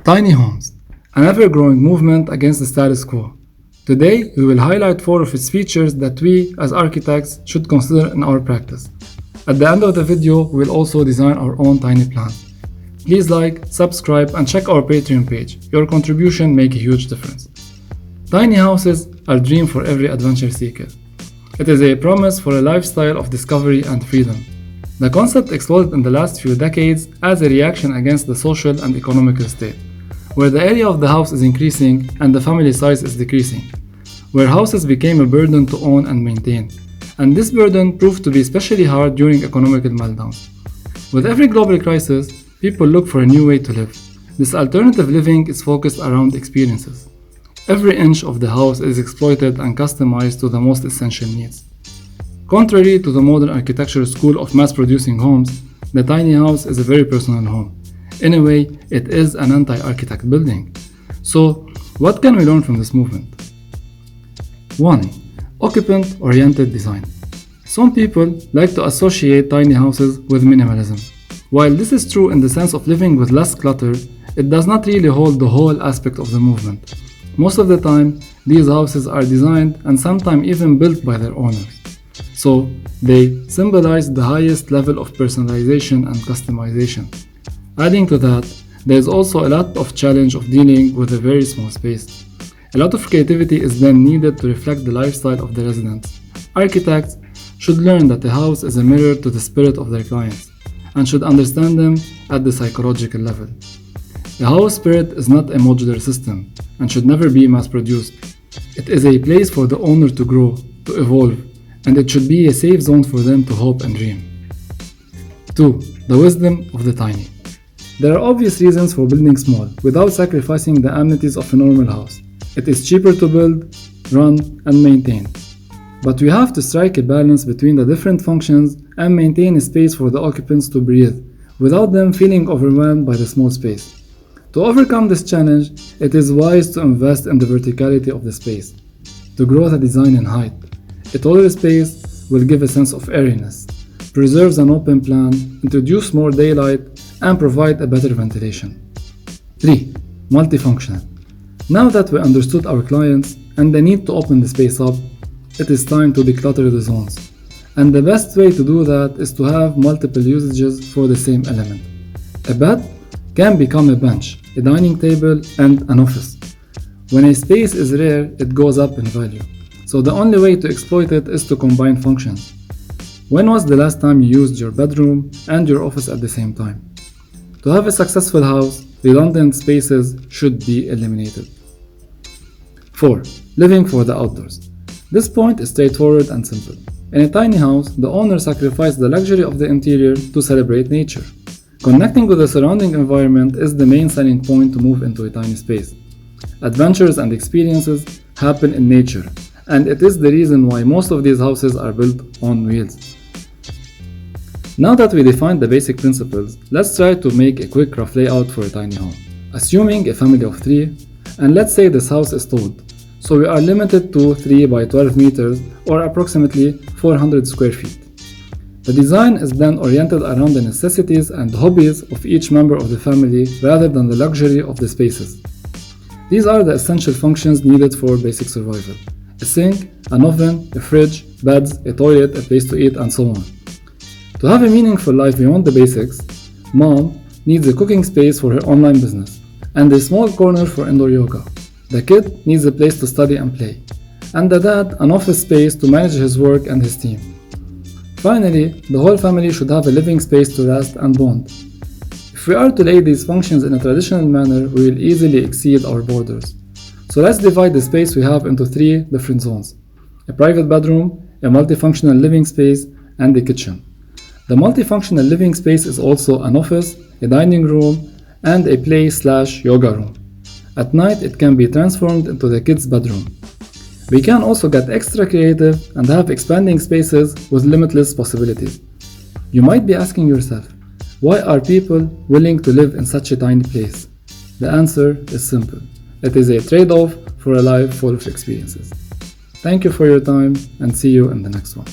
Tiny homes, an ever-growing movement against the status quo. Today, we will highlight 4 of its features that we, as architects, should consider in our practice. At the end of the video, we will also design our own tiny plan. Please like, subscribe, and check our Patreon page. Your contribution makes a huge difference. Tiny houses are a dream for every adventure seeker. It is a promise for a lifestyle of discovery and freedom. The concept exploded in the last few decades as a reaction against the social and economical state, where the area of the house is increasing and the family size is decreasing, where houses became a burden to own and maintain, and this burden proved to be especially hard during economical meltdowns. With every global crisis, people look for a new way to live. This alternative living is focused around experiences. Every inch of the house is exploited and customized to the most essential needs. Contrary to the modern architecture school of mass-producing homes, the tiny house is a very personal home. In a way, it is an anti-architect building. So, what can we learn from this movement? 1. Occupant-oriented design. Some people like to associate tiny houses with minimalism. While this is true in the sense of living with less clutter, it does not really hold the whole aspect of the movement. Most of the time, these houses are designed and sometimes even built by their owners. So, they symbolize the highest level of personalization and customization. Adding to that, there is also a lot of challenge of dealing with a very small space. A lot of creativity is then needed to reflect the lifestyle of the residents. Architects should learn that a house is a mirror to the spirit of their clients and should understand them at the psychological level. A house spirit is not a modular system and should never be mass-produced. It is a place for the owner to grow, to evolve, and it should be a safe zone for them to hope and dream. 2. The wisdom of the tiny. There are obvious reasons for building small, without sacrificing the amenities of a normal house. It is cheaper to build, run, and maintain. But we have to strike a balance between the different functions and maintain a space for the occupants to breathe, without them feeling overwhelmed by the small space. To overcome this challenge, it is wise to invest in the verticality of the space, to grow the design in height. A taller space will give a sense of airiness, preserves an open plan, introduce more daylight, and provide a better ventilation. 3. Multifunctional. Now that we understood our clients and the need to open the space up, it is time to declutter the zones. And the best way to do that is to have multiple usages for the same element. A bed can become a bench, a dining table, and an office. When a space is rare, it goes up in value. So the only way to exploit it is to combine functions. When was the last time you used your bedroom and your office at the same time? To have a successful house, redundant spaces should be eliminated. 4. Living for the outdoors. This point is straightforward and simple. In a tiny house, the owner sacrificed the luxury of the interior to celebrate nature. Connecting with the surrounding environment is the main selling point to move into a tiny space. Adventures and experiences happen in nature, and it is the reason why most of these houses are built on wheels. Now that we defined the basic principles, let's try to make a quick rough layout for a tiny home. Assuming a family of 3, and let's say this house is talled, so we are limited to 3 by 12 meters or approximately 400 square feet. The design is then oriented around the necessities and hobbies of each member of the family rather than the luxury of the spaces. These are the essential functions needed for basic survival: a sink, an oven, a fridge, beds, a toilet, a place to eat, and so on. To have a meaningful life beyond the basics, mom needs a cooking space for her online business and a small corner for indoor yoga. The kid needs a place to study and play, and the dad an office space to manage his work and his team. Finally, the whole family should have a living space to rest and bond. If we are to lay these functions in a traditional manner, we will easily exceed our borders. So let's divide the space we have into 3 different zones: a private bedroom, a multifunctional living space, and a kitchen. The multifunctional living space is also an office, a dining room, and a play/yoga room. At night, it can be transformed into the kids' bedroom. We can also get extra creative and have expanding spaces with limitless possibilities. You might be asking yourself, why are people willing to live in such a tiny place? The answer is simple. It is a trade-off for a life full of experiences. Thank you for your time and see you in the next one.